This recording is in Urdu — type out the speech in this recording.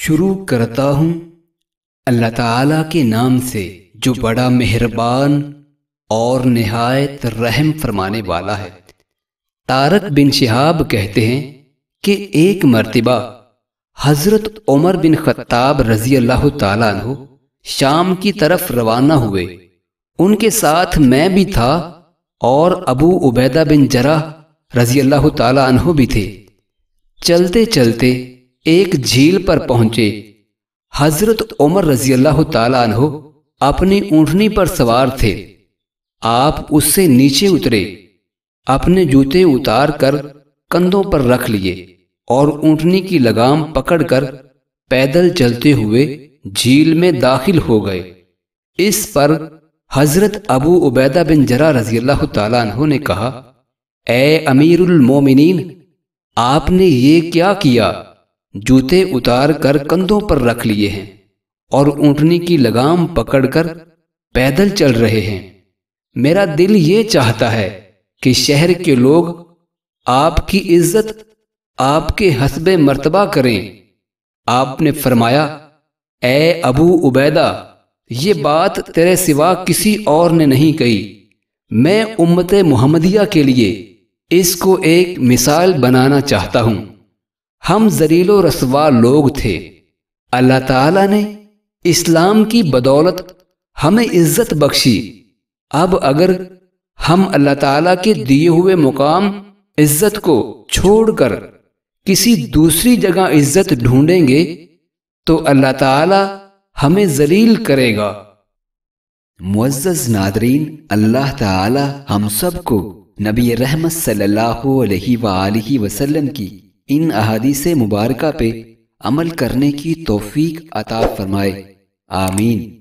شروع کرتا ہوں اللہ تعالیٰ کے نام سے جو بڑا مہربان اور نہایت رحم فرمانے والا ہے۔ طارق بن شہاب کہتے ہیں کہ ایک مرتبہ حضرت عمر بن خطاب رضی اللہ تعالیٰ عنہ شام کی طرف روانہ ہوئے۔ ان کے ساتھ میں بھی تھا اور ابو عبیدہ بن جراح رضی اللہ تعالیٰ عنہ بھی تھے۔ چلتے چلتے ایک جھیل پر پہنچے۔ حضرت عمر رضی اللہ تعالیٰ عنہ اپنی اونٹنی پر سوار تھے۔ آپ اس سے نیچے اترے، اپنے جوتے اتار کر کندھوں پر رکھ لیے اور اونٹنی کی لگام پکڑ کر پیدل چلتے ہوئے جھیل میں داخل ہو گئے۔ اس پر حضرت ابو عبیدہ بن جراح رضی اللہ تعالیٰ عنہ نے کہا، اے امیر المومنین، آپ نے یہ کیا کیا؟ جوتے اتار کر کندھوں پر رکھ لیے ہیں اور اونٹنی کی لگام پکڑ کر پیدل چل رہے ہیں۔ میرا دل یہ چاہتا ہے کہ شہر کے لوگ آپ کی عزت آپ کے حسب مرتبہ کریں۔ آپ نے فرمایا، اے ابو عبیدہ، یہ بات تیرے سوا کسی اور نے نہیں کہی۔ میں امت محمدیہ کے لیے اس کو ایک مثال بنانا چاہتا ہوں۔ ہم ذلیل و رسوا لوگ تھے، اللہ تعالیٰ نے اسلام کی بدولت ہمیں عزت بخشی۔ اب اگر ہم اللہ تعالیٰ کے دیے ہوئے مقام عزت کو چھوڑ کر کسی دوسری جگہ عزت ڈھونڈیں گے تو اللہ تعالیٰ ہمیں ذلیل کرے گا۔ معزز ناظرین، اللہ تعالی ہم سب کو نبی رحمت صلی اللہ علیہ وآلہ وسلم کی ان احادیث مبارکہ پہ عمل کرنے کی توفیق عطا فرمائے، آمین۔